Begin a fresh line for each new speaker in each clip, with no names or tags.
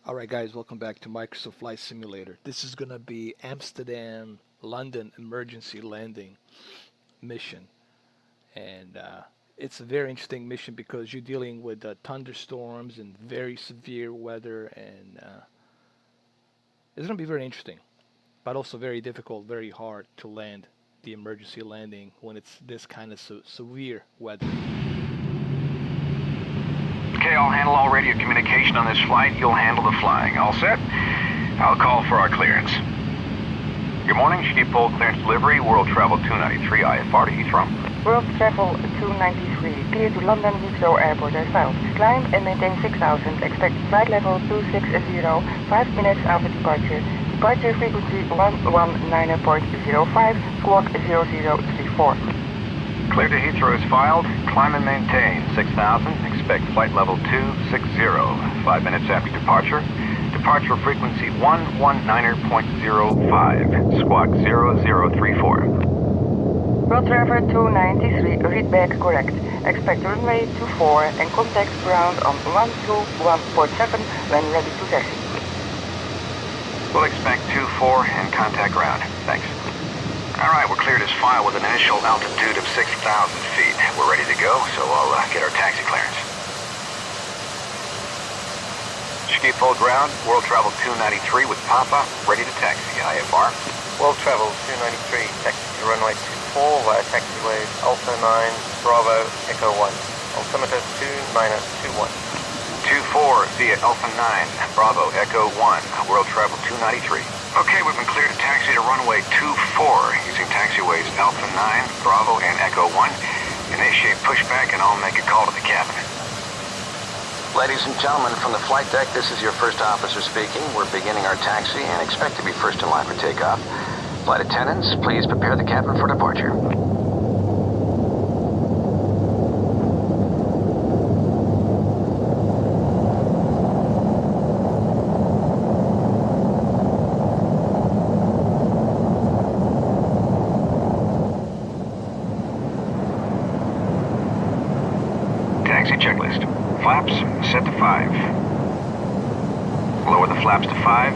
Alright guys, welcome back to Microsoft Flight Simulator. This is gonna be Amsterdam, London emergency landing mission. And it's a very interesting mission because you're dealing with thunderstorms and very severe weather, and it's gonna be very interesting, but also very difficult, very hard to land the emergency landing when it's this kind of severe weather.
Okay, I'll handle all radio communication on this flight. You'll handle the flying. All set? I'll call for our clearance. Good morning, Schiphol clearance delivery, World Travel 293, IFR to Heathrow.
World Travel 293, clear to London Heathrow Airport as filed. Climb and maintain 6000, expect flight level 260, 5 minutes after departure. Departure frequency 119.05, squawk 0034.
Clear to Heathrow is filed. Climb and maintain 6000. Expect flight level 260. 5 minutes after departure. Departure frequency 119.05. Squawk 0034.
World Travel 293, read back correct. Expect runway 24 and contact ground on 121.7 when ready to taxi.
We'll expect 24 and contact ground. Thanks. All right, we're cleared as file with an initial altitude of 6,000 feet. We're ready to go, so I'll get our taxi clearance. Schiphol ground, World Travel 293 with Papa, ready to taxi, IFR.
World Travel 293, taxi to runway 24 via taxiways Alpha 9, Bravo, Echo 1. Altimeter 2921.
24 via Alpha 9, Bravo, Echo 1, World Travel 293. Okay, we've been cleared to taxi to runway 24 using taxiways Alpha 9, Bravo, and Echo 1. Initiate pushback and I'll make a call to the cabin. Ladies and gentlemen, from the flight deck, this is your first officer speaking. We're beginning our taxi and expect to be first in line for takeoff. Flight attendants, please prepare the cabin for departure. Taxi checklist. Flaps set to 5. Lower the flaps to 5.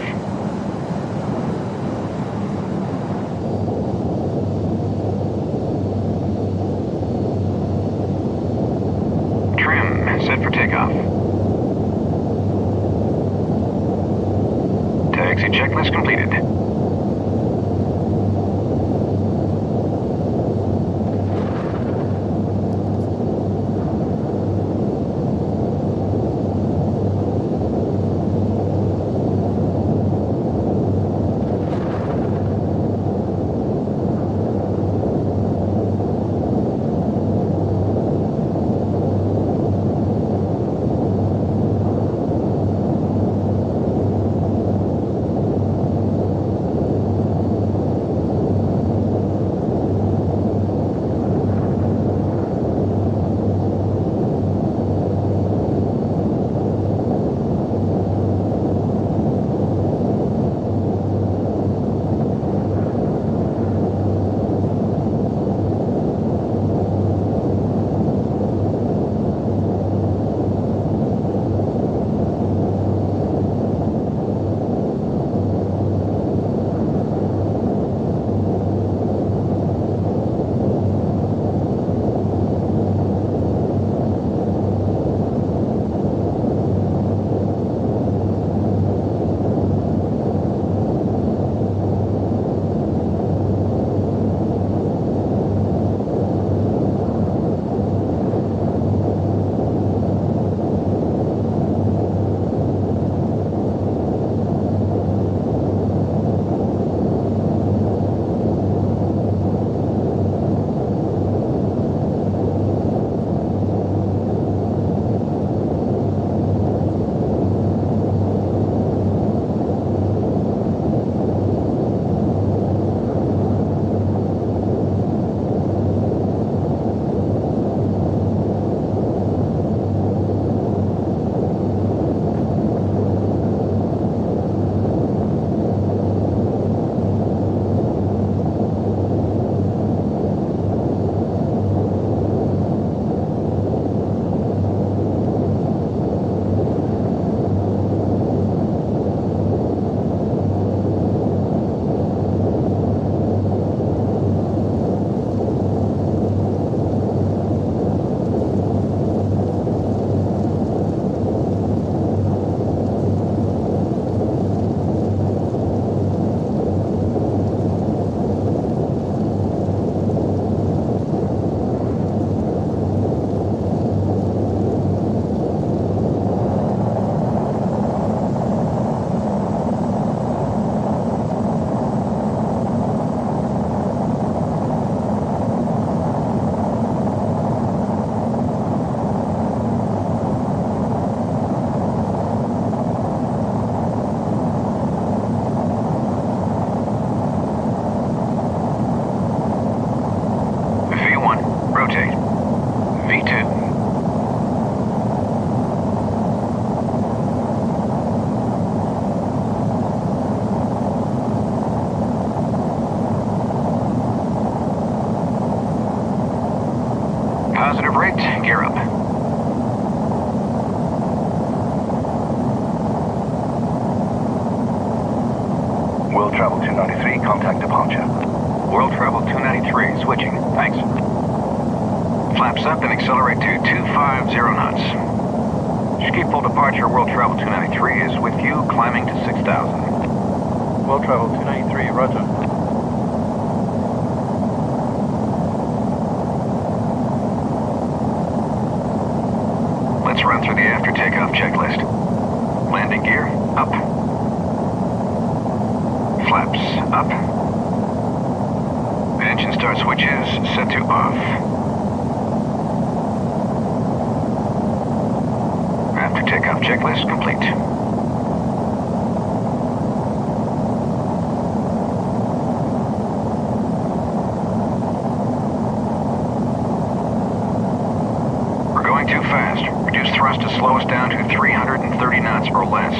Trim set for takeoff. Taxi checklist completed. clear up.
World Travel 293, contact departure.
World Travel 293, switching. Thanks. Flaps up and accelerate to 250 knots. Just keep full departure. World Travel 293 is with you, climbing to 6,000.
World Travel 293, roger.
Let's run through the after takeoff checklist. Landing gear, up. Flaps, up. Engine start switches set to off. After takeoff checklist complete. We're going too fast. Reduce thrust to slow us down to 330 knots or less.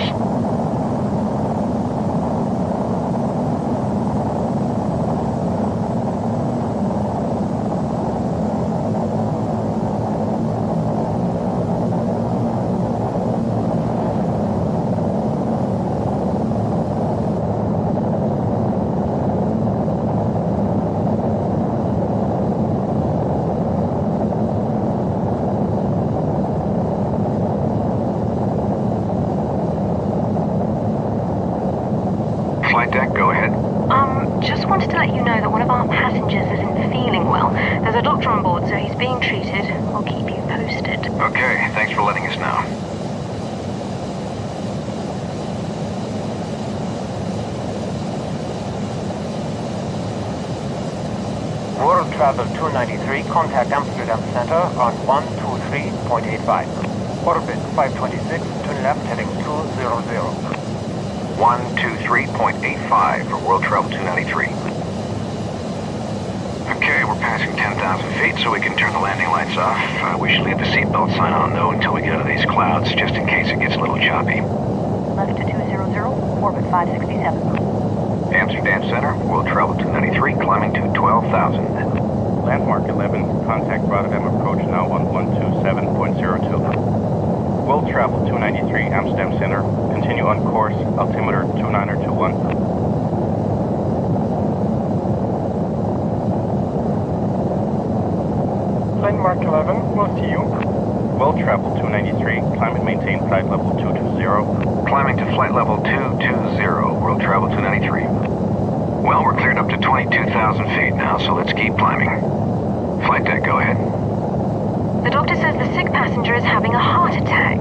Flight deck, go ahead.
Just wanted to let you know that one of our passengers isn't feeling well. There's a doctor on board, so he's being treated. I'll keep you posted.
Okay, thanks for letting us know.
World Travel 293, contact Amsterdam Center on 123.85. Orbit 526, turn left heading 200.
123.85 for World Travel 293. Okay, we're passing 10,000 feet, so we can turn the landing lights off. We should leave the seatbelt sign on, though, until we get out of these clouds, just in case it gets a little choppy.
Left to 200, orbit 567.
Amsterdam Center, World Travel 293, climbing to 12,000.
Landmark 11, contact Rotterdam approach now on 127.02. World Travel 293, Amsterdam Center, continue on course, altimeter 2921.
Landmark 11, we'll see you.
World Travel 293, climb and maintain flight level 220.
Climbing to flight level 220, World Travel 293. Well, we're cleared up to 22,000 feet now, so let's keep climbing. Flight deck, go ahead.
The doctor says the sick passenger is having a heart attack.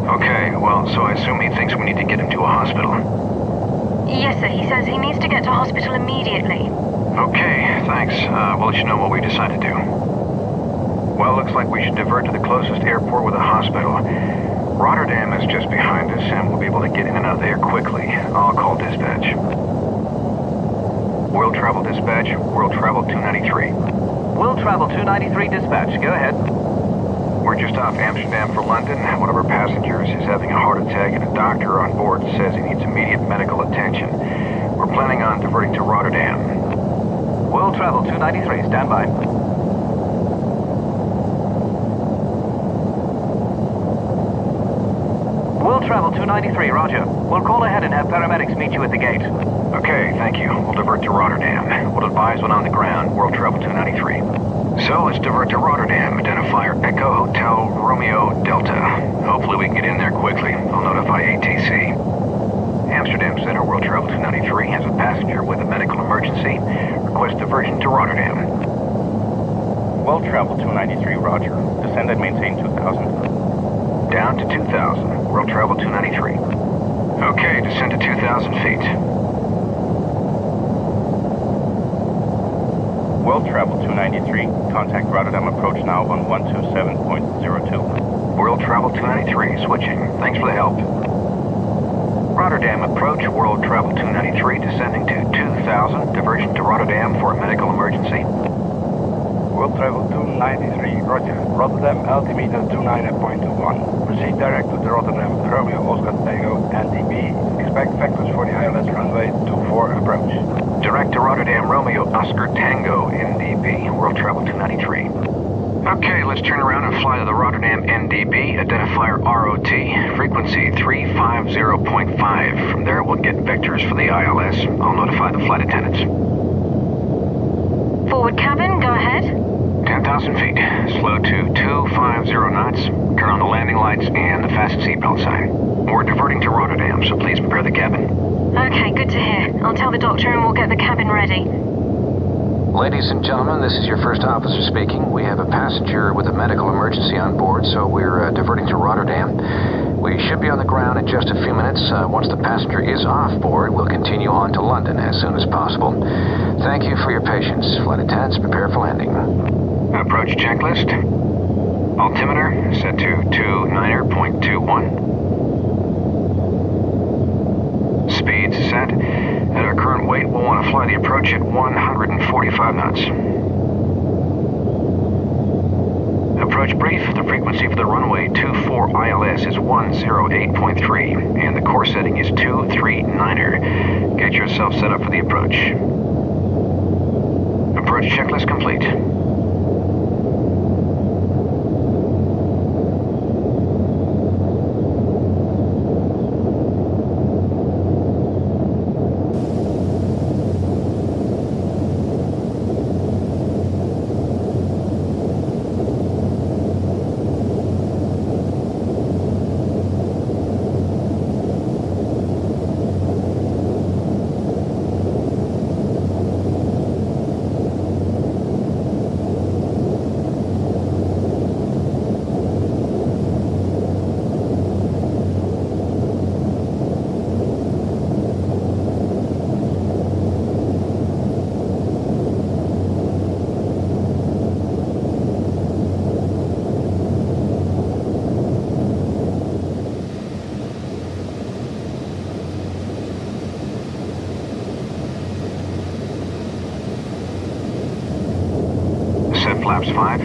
Okay, well, so I assume he thinks we need to get him to a hospital.
Yes, sir. He says he needs to get to hospital immediately.
Okay, thanks. We'll let you know what we decide to do. Well, looks like we should divert to the closest airport with a hospital. Rotterdam is just behind us, and we'll be able to get in and out of there quickly. I'll call dispatch. World Travel Dispatch, World Travel 293.
World Travel 293 dispatch, go ahead.
We're just off Amsterdam for London. One of our passengers is having a heart attack, and a doctor on board says he needs immediate medical attention. We're planning on diverting to Rotterdam.
World Travel 293, stand by. World Travel 293, roger. We'll call ahead and have paramedics meet you at the gate.
Okay, thank you. We'll divert to Rotterdam. We'll advise when on the ground. World Travel 293. So let's divert to Rotterdam. Identifier Echo Hotel Romeo Delta. Hopefully we can get in there quickly. I'll notify ATC. Amsterdam Center, World Travel 293 has a passenger with a medical emergency. Request diversion to Rotterdam.
World Travel 293, roger. Descend and maintain 2,000.
Down to 2,000. World Travel 293. Okay, descend to 2,000 feet.
World Travel 293, contact Rotterdam approach now on 127.02.
World Travel 293, switching. Thanks for the help. Rotterdam approach, World Travel 293, descending to 2,000. Diversion to Rotterdam for a medical emergency.
World Travel 293, roger. Rotterdam altimeter 29.21. Proceed direct to the Rotterdam Romeo Oscar Tango NDB. Expect factors for the ILS runway 24 approach.
Direct to Rotterdam Romeo Oscar Tango NDB, World Travel 293. Okay, let's turn around and fly to the Rotterdam NDB, identifier ROT, frequency 350.5. From there, we'll get vectors for the ILS. I'll notify the flight attendants.
Forward cabin, go ahead.
10,000 feet. Slow to 250 knots. Turn on the landing lights and the fasten seatbelt sign. We're diverting to Rotterdam, so please prepare the cabin.
Okay, good to hear. I'll tell the doctor and we'll get the cabin ready.
Ladies and gentlemen, this is your first officer speaking. We have a passenger with a medical emergency on board, so we're diverting to Rotterdam. We should be on the ground in just a few minutes. Once the passenger is off board, we'll continue on to London as soon as possible. Thank you for your patience. Flight attendants, prepare for landing. Approach checklist. Altimeter set to 29.21. Speed set. At our current weight, we'll want to fly the approach at 145 knots. Approach brief. The frequency for the runway 24 ILS is 108.3, and the course setting is 239er. Get yourself set up for the approach. Approach checklist complete. Set flaps 5.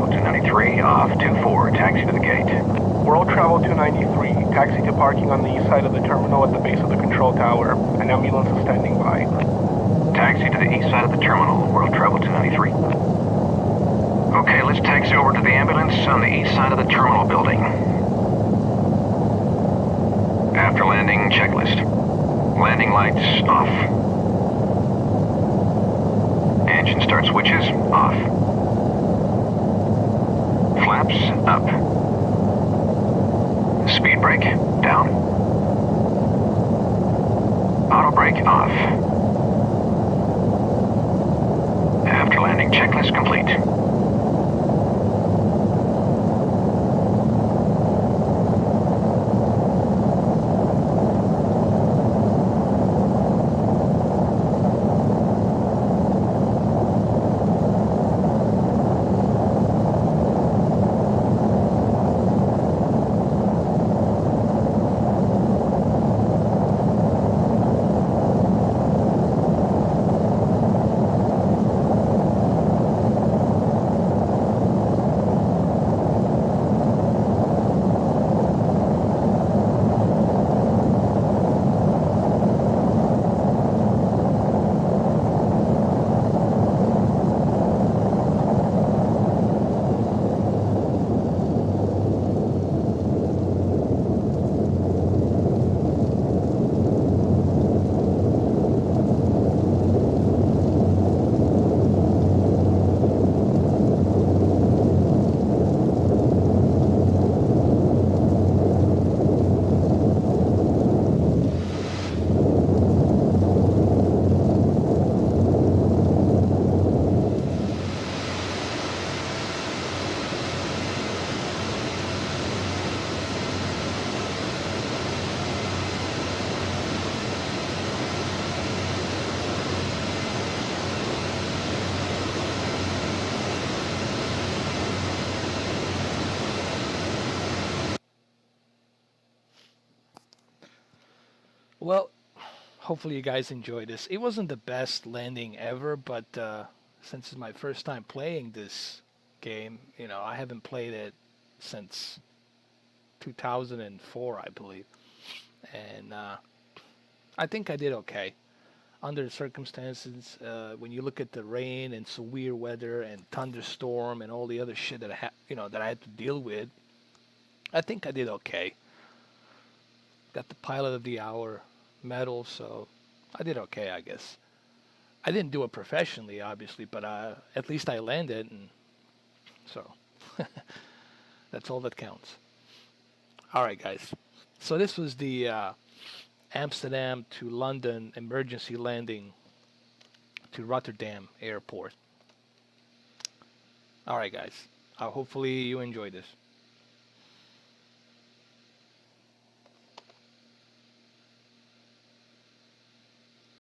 Travel 293, off 24, taxi to the gate.
World Travel 293, taxi to parking on the east side of the terminal at the base of the control tower. An ambulance is standing by.
Taxi to the east side of the terminal, World Travel 293. Okay, let's taxi over to the ambulance on the east side of the terminal building. After landing, checklist. Landing lights off. Engine start switches off. Flaps up. Speed brake down. Auto brake off. After landing, checklist complete.
Well, hopefully you guys enjoyed this. It wasn't the best landing ever, but since it's my first time playing this game, I haven't played it since 2004, I believe. And I think I did okay under the circumstances. When you look at the rain and severe weather and thunderstorm and all the other shit that that I had to deal with, I think I did okay. Got the Pilot of the Hour medal, so I did okay, I guess. I didn't do it professionally, obviously, but at least I landed, and so that's all that counts. All right, guys. So this was the Amsterdam to London emergency landing to Rotterdam airport. All right, guys. Hopefully you enjoyed this.